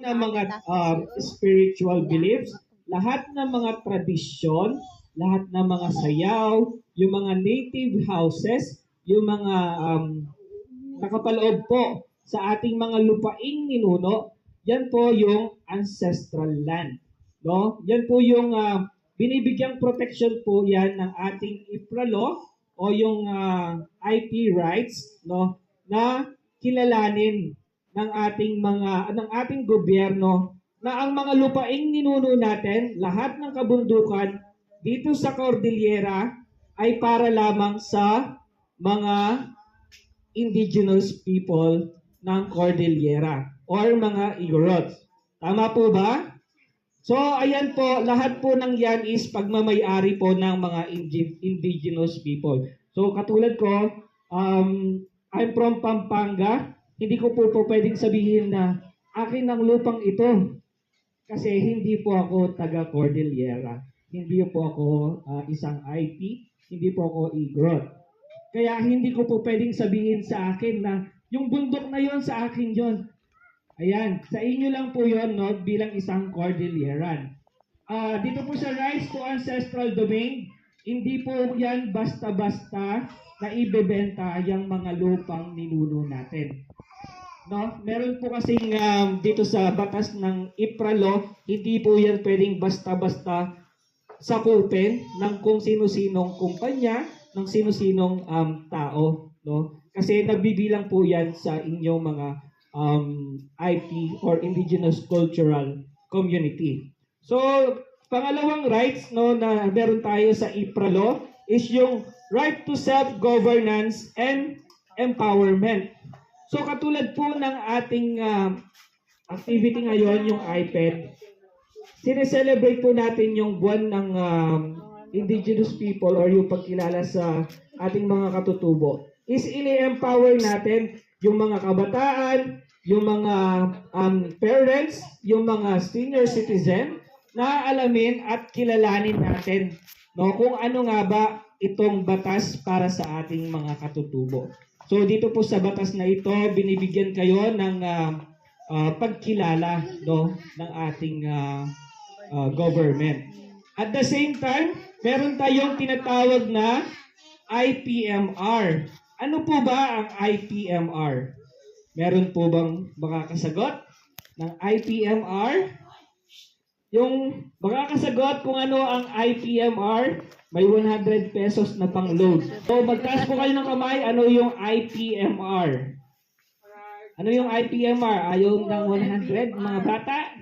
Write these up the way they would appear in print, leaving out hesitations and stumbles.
ng mga spiritual beliefs, lahat ng mga tradisyon, lahat ng mga sayaw, yung mga native houses, yung mga nakapaloob po sa ating mga lupaing ninuno, yan po yung ancestral land. No? Yan po yung binibigyang protection po yan ng ating IPRA law o yung IP rights, no, na kilalanin ng ating gobyerno na ang mga lupaing ninuno natin, lahat ng kabundukan dito sa Cordillera ay para lamang sa mga indigenous people ng Cordillera or mga Igorots. Tama po ba? So, ayan po, lahat po ng yan is pagmamayari po ng mga indigenous people. So, katulad ko, I'm from Pampanga. Hindi ko po pwedeng sabihin na akin ang lupang ito. Kasi hindi po ako taga Cordillera. Hindi po ako isang IP. Hindi po ako Igorot. Kaya hindi ko po pwedeng sabihin sa akin na yung bundok na yon sa akin yon. Ayan, sa inyo lang po yon, no, bilang isang Cordilleran. Dito po sa rights to ancestral domain, hindi po yan basta-basta na ibebenta yung mga lupang ninuno natin. No, meron po kasing dito sa batas ng IPRA law, hindi po yan pwedeng basta-basta sakupin ng kung sino-sinong kumpanya, ng sino-sinong tao, no? Kasi nagbibilang po yan sa inyong mga IP or indigenous cultural community. So, pangalawang rights, no, na meron tayo sa IPRA law is yung right to self-governance and empowerment. So katulad po ng ating activity ngayon, yung IPED, sineselebrate po natin yung buwan ng indigenous people or yung pagkilala sa ating mga katutubo. Is ini-empower natin yung mga kabataan, yung mga parents, yung mga senior citizen na alamin at kilalanin natin, no, kung ano nga ba itong batas para sa ating mga katutubo. So dito po sa batas na ito, binibigyan kayo ng pagkilala, no, ng ating government. At the same time, meron tayong tinatawag na IPMR. Ano po ba ang IPMR? Meron po bang makakasagot ng IPMR? Yung makakasagot kung ano ang IPMR, may 100 pesos na pang-load. So, magtaas po kayo ng kamay, ano yung IPMR? Ano yung IPMR? Ayaw ng 100, mga bata?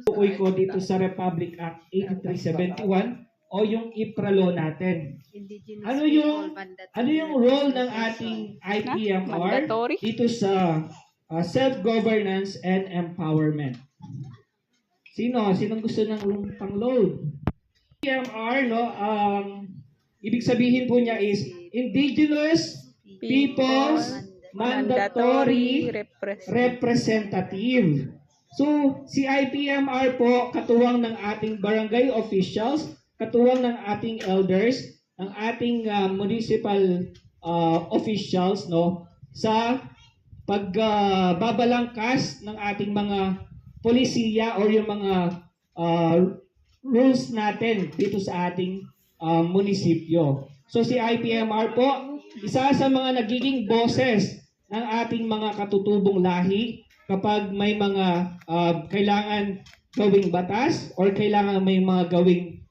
Tukoy ko dito sa Republic Act 8371 o yung IPRA law natin. Ano yung role ng ating IPMR dito sa self-governance and empowerment? Sinong gusto ng pang-load? IPMR, no, ibig sabihin po niya is Indigenous Peoples Mandatory Representative. So, si IPMR po, katuwang ng ating barangay officials, katuwang ng ating elders, ng ating municipal officials, no, sa pagbabalangkas ng ating mga polisiya o yung mga rules natin dito sa ating munisipyo. So si IPMR po, isa sa mga nagiging boses ng ating mga katutubong lahi kapag may mga kailangan gawing batas or kailangan may mga gawing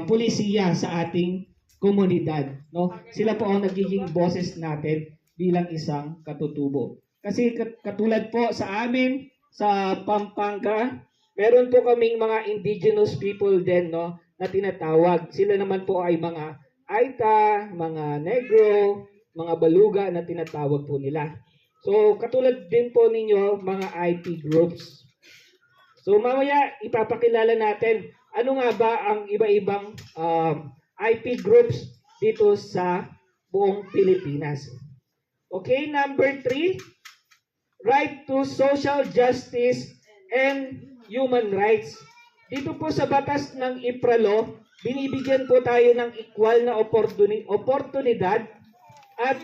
polisiya sa ating komunidad. No? Sila po ang nagiging boses natin bilang isang katutubo. Kasi katulad po sa amin, sa Pampanga, meron po kaming mga indigenous people din, no, na tinatawag. Sila naman po ay mga Aita, mga Negro, mga Baluga na tinatawag po nila. So, katulad din po ninyo, mga IP groups. So, mamaya ipapakilala natin ano nga ba ang iba-ibang IP groups dito sa buong Pilipinas. Okay, number 3. Right to social justice and human rights. Dito po sa batas ng IPRA law, binibigyan po tayo ng equal na oportunidad at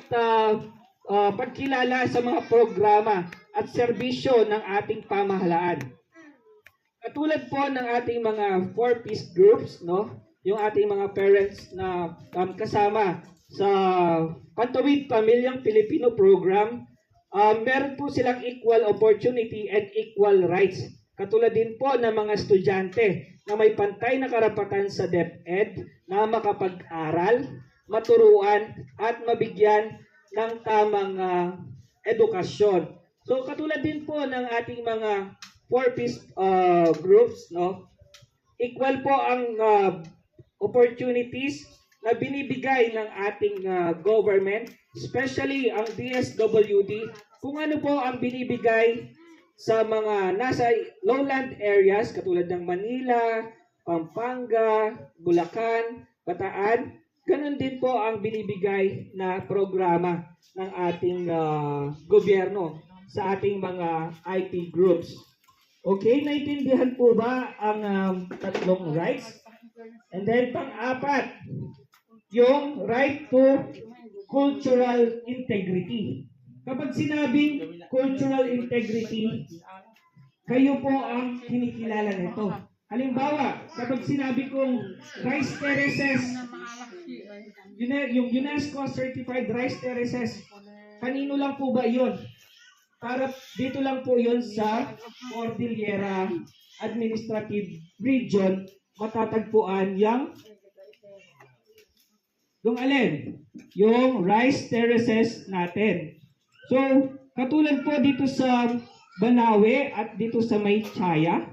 pagkilala sa mga programa at serbisyo ng ating pamahalaan. Katulad po ng ating mga four-piece groups, no? Yung ating mga parents na kasama sa Pantawid Pamilyang Pilipino Program, meron po silang equal opportunity and equal rights. Katulad din po ng mga estudyante na may pantay na karapatan sa DepEd na makapag-aral, maturuan, at mabigyan ng tamang edukasyon. So katulad din po ng ating mga four-piece groups, no? Equal po ang opportunities na binibigay ng ating government, especially ang DSWD, kung ano po ang binibigay sa mga nasa lowland areas katulad ng Manila, Pampanga, Bulacan, Bataan. Ganon din po ang binibigay na programa ng ating gobyerno sa ating mga IT groups. Okay, naintindihan po ba ang tatlong rights? And then pang-apat, yung right to cultural integrity. Kapag sinabing cultural integrity, kayo po ang kinikilala nito. Halimbawa, kapag sinabi kong rice terraces, yung UNESCO certified rice terraces, kanino lang po ba yun? Para dito lang po yun sa Cordillera Administrative Region matatagpuan yung alin? Yung rice terraces natin. So, katulad po dito sa Banawe at dito sa May Chaya,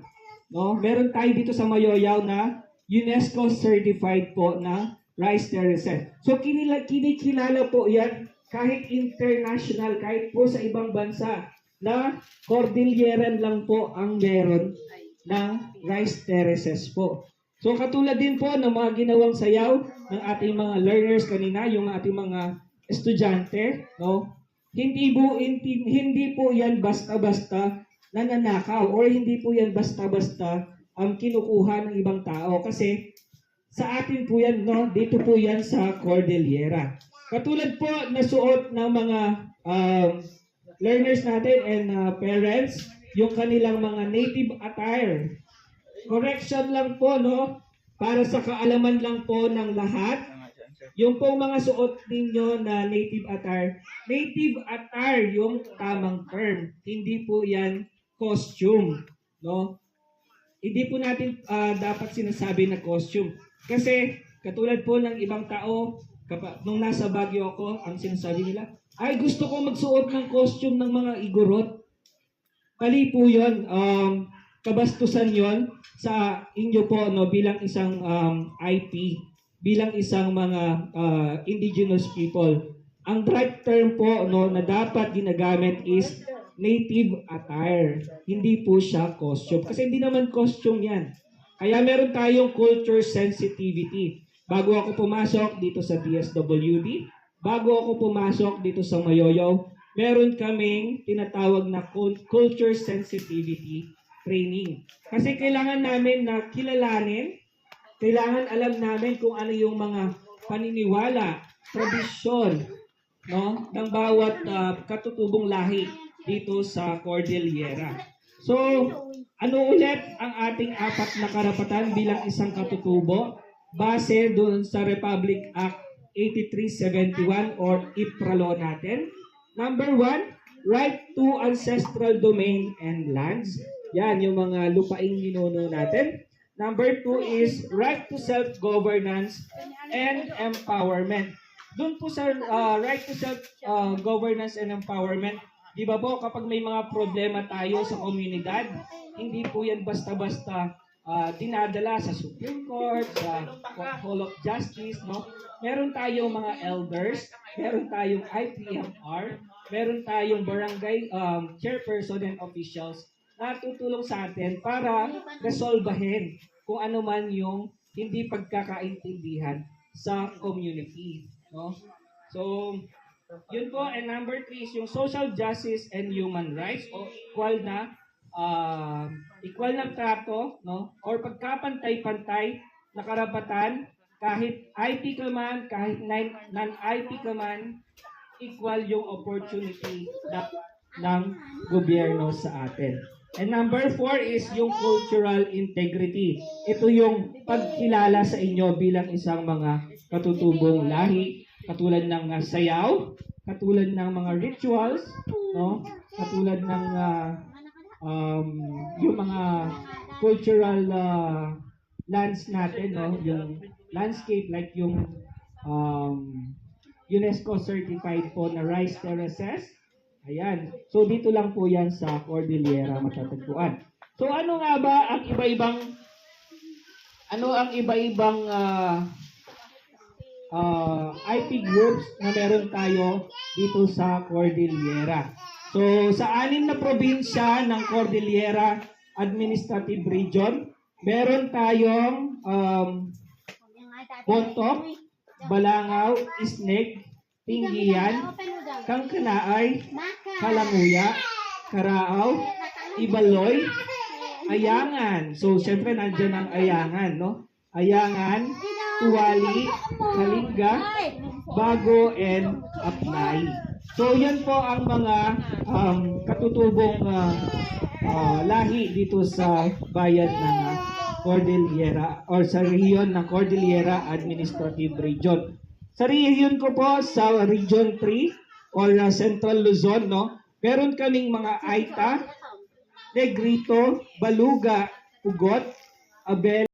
no? Meron tayo dito sa Mayoyaw na UNESCO certified po na rice terraces. So, kinikilala po yan kahit international, kahit po sa ibang bansa na Cordilleran lang po ang meron ng rice terraces po. So katulad din po ng mga ginawang sayaw ng ating mga learners kanina, yung ating mga estudyante, no? Hindi po yan basta-basta nananakaw or hindi po yan basta-basta kinukuha ng ibang tao kasi sa atin po yan, no? Dito po yan sa Cordillera. Katulad po na suot ng mga learners natin and parents, yung kanilang mga native attire. Correction lang po, no? Para sa kaalaman lang po ng lahat. Yung pong mga suot ninyo na native attire yung tamang term. Hindi po yan costume, no? Hindi po natin dapat sinasabi na costume. Kasi katulad po ng ibang tao, nung nasa Baguio ako, ang sinasabi nila, ay gusto ko magsuot ng costume ng mga igorot. Mali po yun. Kabastusan yon sa inyo po, no, bilang isang IP, bilang isang mga indigenous people. Ang right term po, no, na dapat ginagamit is native attire. Hindi po siya costume. Kasi hindi naman costume yan. Kaya meron tayong culture sensitivity. Bago ako pumasok dito sa DSWD, bago ako pumasok dito sa Mayoyaw, meron kaming tinatawag na culture sensitivity training. Kasi kailangan namin na kilalanin, kailangan alam namin kung ano yung mga paniniwala, tradisyon, no, ng bawat katutubong lahi dito sa Cordillera. So, ano ulit ang ating apat na karapatan bilang isang katutubo? Base doon sa Republic Act 8371 or IPRA law natin. Number 1, right to ancestral domain and lands. Yan, yung mga lupaing ninuno natin. Number 2 is right to self-governance and empowerment. Doon po sa right to self-governance and empowerment, di ba po kapag may mga problema tayo sa komunidad, hindi po yan basta-basta dinadala sa Supreme Court, sa Hall of Justice, no? Meron tayong mga elders, meron tayong IPMR, meron tayong barangay chairperson and officials na tutulong sa atin para resolbahin kung ano man yung hindi pagkakaintindihan sa community, no? So, yun po. And number 3 is yung social justice and human rights o equal na trato, no? Or pagkapantay-pantay na karapatan kahit IP ka man, kahit non-IP ka man, equal yung opportunity ng gobyerno sa atin. And number 4 is yung cultural integrity. Ito yung pagkilala sa inyo bilang isang mga katutubong lahi, katulad ng sayaw, katulad ng mga rituals, no? Katulad ng yung mga cultural lands natin, no? Yung landscape like yung UNESCO certified po na rice terraces. Ayan. So dito lang po yan sa Cordillera matatagpuan. So ano nga ba ang iba-ibang IP groups na meron tayo dito sa Cordillera? So sa 6 na probinsya ng Cordillera Administrative Region, meron tayong Bontoc, Balangaw, Isneg, Tingian, Kangkanaay, Kalanguya, Carao, Ibaloy, Ayangan. So, syempre, nandiyan ang Ayangan, no? Ayangan, Tuwali, Kalinga, Bago, and Apnay. So, yan po ang mga katutubong lahi dito sa bayan ng Cordillera or sa rehiyon ng Cordillera Administrative Region. Sa rehiyon ko po sa Region 3 or Central Luzon, no, meron kaming mga Aita, Negrito, Baluga, Ugot, Abel,